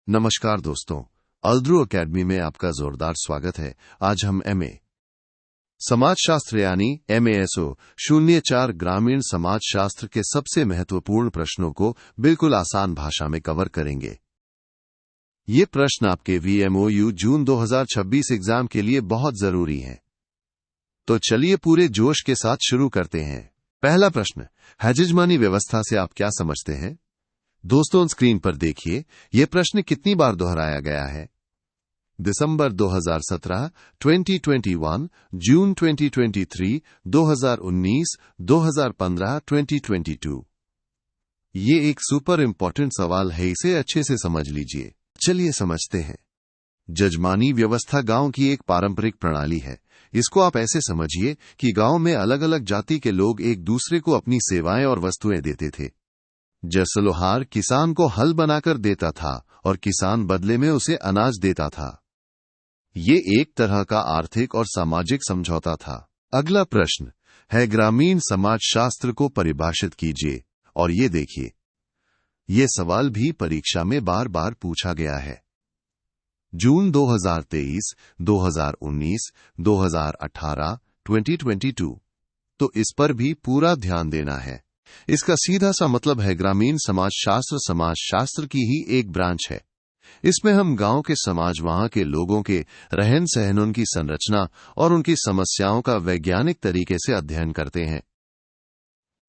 नमस्कार दोस्तों, अल्द्रो अकेडमी में आपका जोरदार स्वागत है। आज हम एमए समाजशास्त्र यानी MASO 04 ग्रामीण समाजशास्त्र के सबसे महत्वपूर्ण प्रश्नों को बिल्कुल आसान भाषा में कवर करेंगे। ये प्रश्न आपके VMOU जून 2026 एग्जाम के लिए बहुत जरूरी हैं। तो चलिए पूरे जोश के साथ शुरू करते हैं। पहला प्रश्न, हेजेमनी व्यवस्था से आप क्या समझते हैं? दोस्तों, स्क्रीन पर देखिए, यह प्रश्न कितनी बार दोहराया गया है। दिसंबर 2017, 2021, जून 2023, 2019, 2015, 2022। ये एक सुपर इंपॉर्टेंट सवाल है, इसे अच्छे से समझ लीजिए। चलिए समझते हैं। जजमानी व्यवस्था गांव की एक पारंपरिक प्रणाली है। इसको आप ऐसे समझिए कि गांव में अलग अलग जाति के लोग एक दूसरे को अपनी सेवाएं और वस्तुएं देते थे। जैसे लोहार किसान को हल बनाकर देता था और किसान बदले में उसे अनाज देता था। ये एक तरह का आर्थिक और सामाजिक समझौता था। अगला प्रश्न है, ग्रामीण समाजशास्त्र को परिभाषित कीजिए। और ये देखिए, ये सवाल भी परीक्षा में बार बार पूछा गया है। जून 2023, 2019, 2018, 2022। तो इस पर भी पूरा ध्यान देना है। इसका सीधा सा मतलब है, ग्रामीण समाजशास्त्र की ही एक ब्रांच है। इसमें हम गांव के समाज, वहां के लोगों के रहन सहन, उनकी संरचना और उनकी समस्याओं का वैज्ञानिक तरीके से अध्ययन करते हैं।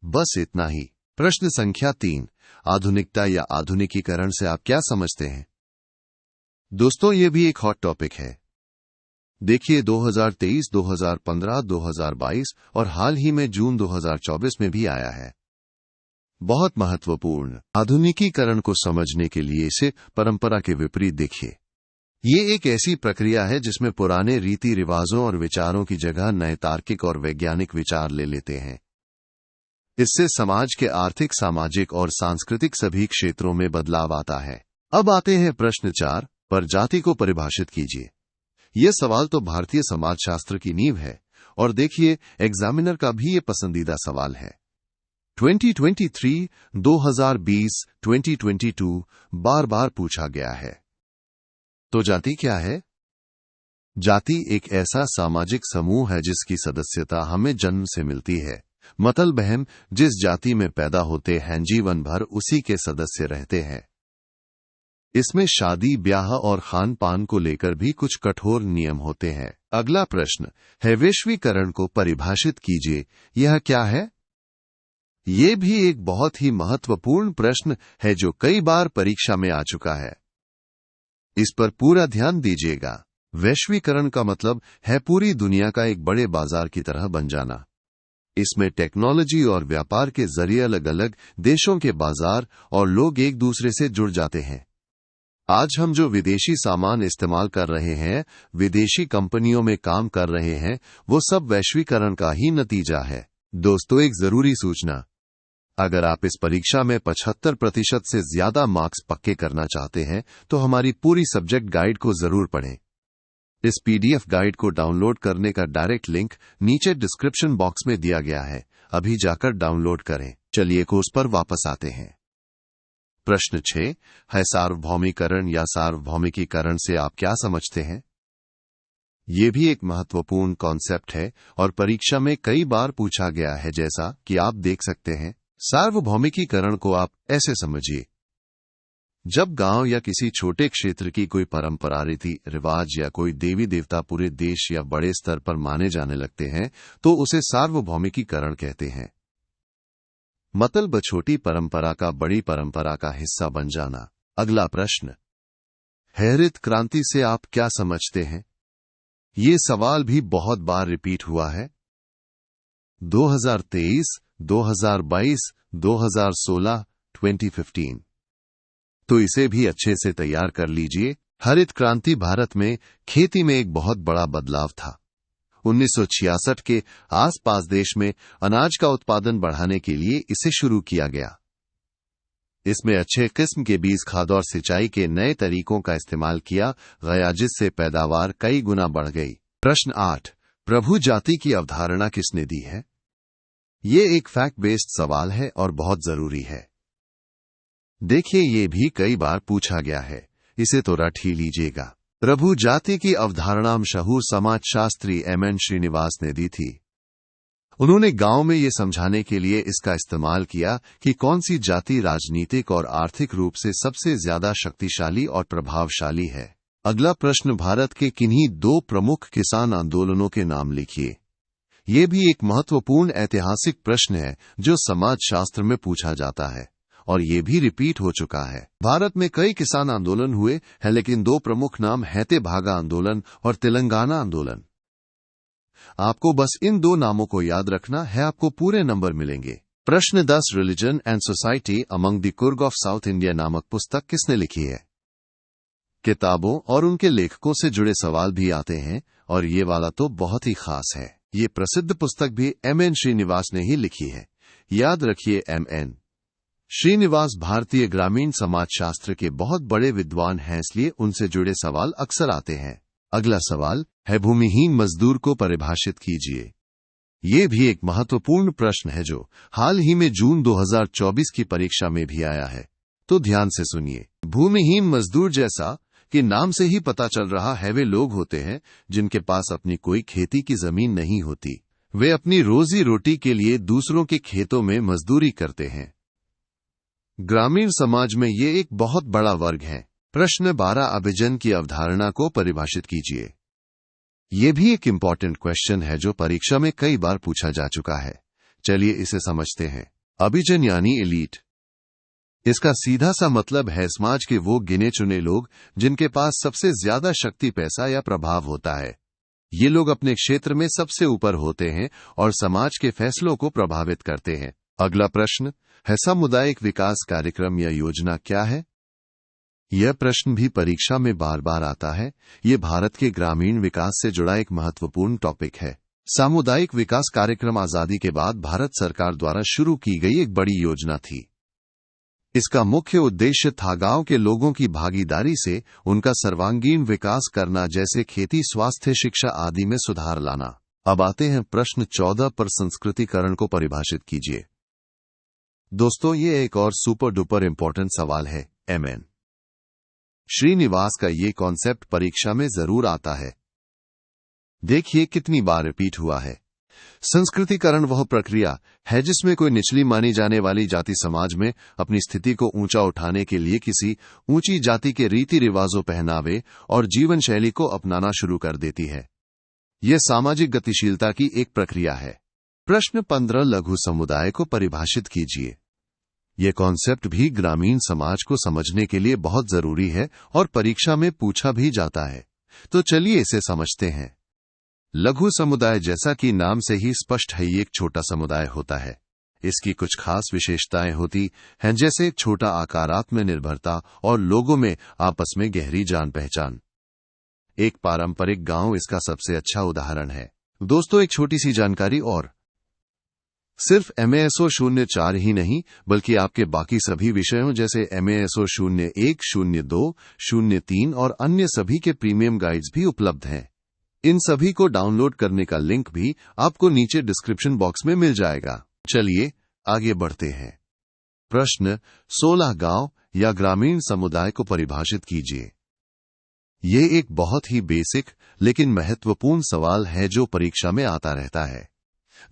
बस इतना ही। प्रश्न संख्या 3, आधुनिकता या आधुनिकीकरण से आप क्या समझते हैं? दोस्तों, ये भी एक हॉट टॉपिक है। देखिए, 2023, 2015, 2022 और हाल ही में जून 2024 में भी आया है। बहुत महत्वपूर्ण। आधुनिकीकरण को समझने के लिए इसे परंपरा के विपरीत देखिए। ये एक ऐसी प्रक्रिया है जिसमें पुराने रीति रिवाजों और विचारों की जगह नए तार्किक और वैज्ञानिक विचार ले लेते हैं। इससे समाज के आर्थिक, सामाजिक और सांस्कृतिक सभी क्षेत्रों में बदलाव आता है। अब आते हैं प्रश्न 4 पर, जाति को परिभाषित कीजिए। यह सवाल तो भारतीय समाजशास्त्र की नींव है और देखिए, एग्जामिनर का भी ये पसंदीदा सवाल है। 2023, 2020, 2022 बार बार पूछा गया है। तो जाति क्या है? जाति एक ऐसा सामाजिक समूह है जिसकी सदस्यता हमें जन्म से मिलती है। मतलब हम जिस जाति में पैदा होते हैं, जीवन भर उसी के सदस्य रहते हैं। इसमें शादी, ब्याह और खान पान को लेकर भी कुछ कठोर नियम होते हैं। अगला प्रश्न है, वैश्वीकरण को परिभाषित कीजिए। यह क्या है? ये भी एक बहुत ही महत्वपूर्ण प्रश्न है जो कई बार परीक्षा में आ चुका है। इस पर पूरा ध्यान दीजिएगा। वैश्वीकरण का मतलब है पूरी दुनिया का एक बड़े बाजार की तरह बन जाना। इसमें टेक्नोलॉजी और व्यापार के जरिए अलग अलग देशों के बाजार और लोग एक दूसरे से जुड़ जाते हैं। आज हम जो विदेशी सामान इस्तेमाल कर रहे हैं, विदेशी कंपनियों में काम कर रहे हैं, वो सब वैश्वीकरण का ही नतीजा है। दोस्तों, एक जरूरी सूचना, अगर आप इस परीक्षा में 75% से ज्यादा मार्क्स पक्के करना चाहते हैं तो हमारी पूरी सब्जेक्ट गाइड को जरूर पढ़ें। इस PDF गाइड को डाउनलोड करने का डायरेक्ट लिंक नीचे डिस्क्रिप्शन बॉक्स में दिया गया है। अभी जाकर डाउनलोड करें। चलिए कोर्स पर वापस आते हैं। प्रश्न 6 है, सार्वभौमिकरण या सार्वभौमिकीकरण से आप क्या समझते हैं? ये भी एक महत्वपूर्ण कॉन्सेप्ट है और परीक्षा में कई बार पूछा गया है। जैसा कि आप देख सकते हैं, सार्वभौमिकीकरण को आप ऐसे समझिए, जब गांव या किसी छोटे क्षेत्र की कोई परंपरा, रीति रिवाज या कोई देवी देवता पूरे देश या बड़े स्तर पर माने जाने लगते हैं तो उसे सार्वभौमिकीकरण कहते हैं। मतलब छोटी परंपरा का बड़ी परंपरा का हिस्सा बन जाना। अगला प्रश्न, हरित क्रांति से आप क्या समझते हैं? ये सवाल भी बहुत बार रिपीट हुआ है। 2023, 2022, 2016, 2015। तो इसे भी अच्छे से तैयार कर लीजिए। हरित क्रांति भारत में खेती में एक बहुत बड़ा बदलाव था। 1966 के आसपास देश में अनाज का उत्पादन बढ़ाने के लिए इसे शुरू किया गया। इसमें अच्छे किस्म के बीज, खाद और सिंचाई के नए तरीकों का इस्तेमाल किया गया, जिससे पैदावार कई गुना बढ़ गई। प्रश्न 8, प्रभु जाति की अवधारणा किसने दी है? ये एक फैक्ट बेस्ड सवाल है और बहुत जरूरी है। देखिए, ये भी कई बार पूछा गया है। इसे तो रट ही लीजिएगा। प्रभु जाति की अवधारणा मशहूर समाजशास्त्री एमएन श्रीनिवास ने दी थी। उन्होंने गांव में ये समझाने के लिए इसका इस्तेमाल किया कि कौन सी जाति राजनीतिक और आर्थिक रूप से सबसे ज्यादा शक्तिशाली और प्रभावशाली है। अगला प्रश्न, भारत के किन्हीं 2 प्रमुख किसान आंदोलनों के नाम लिखिए। ये भी एक महत्वपूर्ण ऐतिहासिक प्रश्न है जो समाजशास्त्र में पूछा जाता है और ये भी रिपीट हो चुका है। भारत में कई किसान आंदोलन हुए हैं, लेकिन 2 प्रमुख नाम हैते भागा आंदोलन और तेलंगाना आंदोलन। आपको बस इन 2 नामों को याद रखना है, आपको पूरे नंबर मिलेंगे। प्रश्न 10, religion and society among the Coorg of south India नामक पुस्तक किसने लिखी है? किताबों और उनके लेखकों से जुड़े सवाल भी आते हैं और ये वाला तो बहुत ही खास है। ये प्रसिद्ध पुस्तक भी एमएन श्रीनिवास ने ही लिखी है। याद रखिए, एमएन श्रीनिवास भारतीय ग्रामीण समाजशास्त्र के बहुत बड़े विद्वान हैं, इसलिए उनसे जुड़े सवाल अक्सर आते हैं। अगला सवाल है, भूमिहीन मजदूर को परिभाषित कीजिए। ये भी एक महत्वपूर्ण प्रश्न है जो हाल ही में जून 2024 की परीक्षा में भी आया है, तो ध्यान से सुनिए। भूमिहीन मजदूर, जैसा कि नाम से ही पता चल रहा है, वे लोग होते हैं जिनके पास अपनी कोई खेती की जमीन नहीं होती। वे अपनी रोजी रोटी के लिए दूसरों के खेतों में मजदूरी करते हैं। ग्रामीण समाज में ये एक बहुत बड़ा वर्ग है। प्रश्न 12, अभिजन की अवधारणा को परिभाषित कीजिए। ये भी एक इम्पॉर्टेंट क्वेश्चन है जो परीक्षा में कई बार पूछा जा चुका है। चलिए इसे समझते हैं। अभिजन यानी एलीट। इसका सीधा सा मतलब है समाज के वो गिने चुने लोग जिनके पास सबसे ज्यादा शक्ति, पैसा या प्रभाव होता है। ये लोग अपने क्षेत्र में सबसे ऊपर होते हैं और समाज के फैसलों को प्रभावित करते हैं। अगला प्रश्न है, सामुदायिक विकास कार्यक्रम या योजना क्या है? यह प्रश्न भी परीक्षा में बार बार आता है। ये भारत के ग्रामीण विकास से जुड़ा एक महत्वपूर्ण टॉपिक है। सामुदायिक विकास कार्यक्रम आजादी के बाद भारत सरकार द्वारा शुरू की गई एक बड़ी योजना थी। इसका मुख्य उद्देश्य था गांव के लोगों की भागीदारी से उनका सर्वांगीण विकास करना, जैसे खेती, स्वास्थ्य, शिक्षा आदि में सुधार लाना। अब आते हैं प्रश्न 14 पर, संस्कृतिकरण को परिभाषित कीजिए। दोस्तों, ये एक और सुपर डुपर इंपॉर्टेंट सवाल है। एमएन श्रीनिवास का ये कॉन्सेप्ट परीक्षा में जरूर आता है। देखिए कितनी बार रिपीट हुआ है। संस्कृतिकरण वह प्रक्रिया है जिसमें कोई निचली मानी जाने वाली जाति समाज में अपनी स्थिति को ऊंचा उठाने के लिए किसी ऊंची जाति के रीति रिवाजों, पहनावे और जीवन शैली को अपनाना शुरू कर देती है। यह सामाजिक गतिशीलता की एक प्रक्रिया है। प्रश्न 15, लघु समुदाय को परिभाषित कीजिए। यह कॉन्सेप्ट भी ग्रामीण समाज को समझने के लिए बहुत जरूरी है और परीक्षा में पूछा भी जाता है, तो चलिए इसे समझते हैं। लघु समुदाय, जैसा कि नाम से ही स्पष्ट है, ये एक छोटा समुदाय होता है। इसकी कुछ खास विशेषताएं होती हैं, जैसे छोटा आकार, आत्मनिर्भरता और लोगों में आपस में गहरी जान पहचान। एक पारंपरिक गांव इसका सबसे अच्छा उदाहरण है। दोस्तों, एक छोटी सी जानकारी और, सिर्फ MASO 04 ही नहीं बल्कि आपके बाकी सभी विषयों जैसे MASO 01, 02, 03 और अन्य सभी के प्रीमियम गाइड्स भी उपलब्ध हैं। इन सभी को डाउनलोड करने का लिंक भी आपको नीचे डिस्क्रिप्शन बॉक्स में मिल जाएगा। चलिए आगे बढ़ते हैं। प्रश्न 16, गांव या ग्रामीण समुदाय को परिभाषित कीजिए। ये एक बहुत ही बेसिक लेकिन महत्वपूर्ण सवाल है जो परीक्षा में आता रहता है।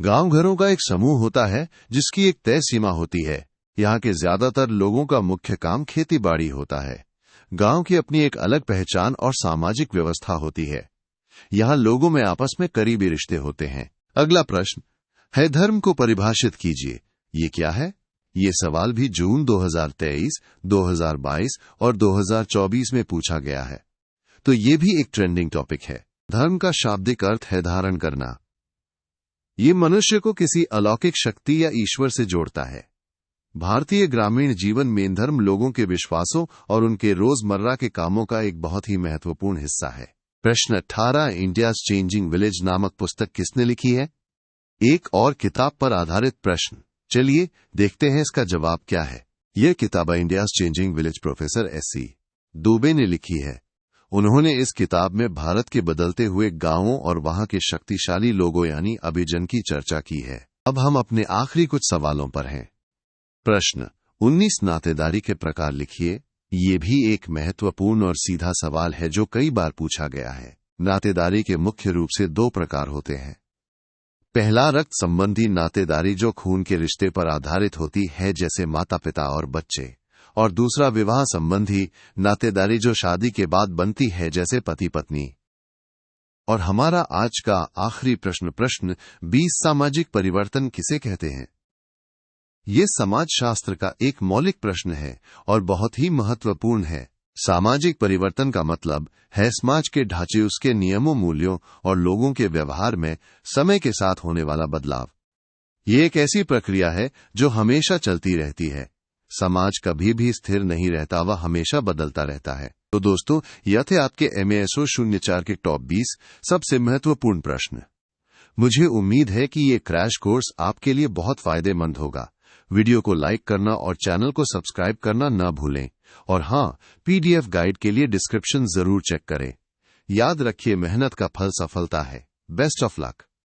गांव घरों का एक समूह होता है जिसकी एक तय सीमा होती है। यहाँ के ज्यादातर लोगों का मुख्य काम खेती बाड़ी होता है। गांव की अपनी एक अलग पहचान और सामाजिक व्यवस्था होती है। यहाँ लोगों में आपस में करीबी रिश्ते होते हैं। अगला प्रश्न है, धर्म को परिभाषित कीजिए। ये क्या है? ये सवाल भी जून 2023, 2022 और 2024 में पूछा गया है, तो ये भी एक ट्रेंडिंग टॉपिक है। धर्म का शाब्दिक अर्थ है धारण करना। ये मनुष्य को किसी अलौकिक शक्ति या ईश्वर से जोड़ता है। भारतीय ग्रामीण जीवन में धर्म लोगों के विश्वासों और उनके रोजमर्रा के कामों का एक बहुत ही महत्वपूर्ण हिस्सा है। प्रश्न 18, इंडियाज चेंजिंग विलेज नामक पुस्तक किसने लिखी है? एक और किताब पर आधारित प्रश्न। चलिए देखते हैं इसका जवाब क्या है। यह किताब India's changing village professor SC Dubey ने लिखी है। उन्होंने इस किताब में भारत के बदलते हुए गांवों और वहां के शक्तिशाली लोगों यानी अभिजन की चर्चा की है। अब हम अपने आखिरी कुछ सवालों पर हैं। प्रश्न 19, नातेदारी के प्रकार लिखिए। ये भी एक महत्वपूर्ण और सीधा सवाल है जो कई बार पूछा गया है। नातेदारी के मुख्य रूप से दो प्रकार होते हैं। पहला रक्त संबंधी नातेदारी जो खून के रिश्ते पर आधारित होती है, जैसे माता पिता और बच्चे, और दूसरा विवाह संबंधी नातेदारी जो शादी के बाद बनती है, जैसे पति पत्नी। और हमारा आज का आखिरी प्रश्न 20 सामाजिक परिवर्तन किसे कहते हैं? ये समाजशास्त्र का एक मौलिक प्रश्न है और बहुत ही महत्वपूर्ण है। सामाजिक परिवर्तन का मतलब है समाज के ढांचे, उसके नियमों, मूल्यों और लोगों के व्यवहार में समय के साथ होने वाला बदलाव। ये एक ऐसी प्रक्रिया है जो हमेशा चलती रहती है। समाज कभी भी स्थिर नहीं रहता, वह हमेशा बदलता रहता है। तो दोस्तों, यह थे आपके MASO 04 के टॉप 20 सबसे महत्वपूर्ण प्रश्न। मुझे उम्मीद है कि ये क्रैश कोर्स आपके लिए बहुत फायदेमंद होगा। वीडियो को लाइक करना और चैनल को सब्सक्राइब करना न भूलें। और हाँ, PDF गाइड के लिए डिस्क्रिप्शन जरूर चेक करें। याद रखिए, मेहनत का फल सफलता है। Best of luck.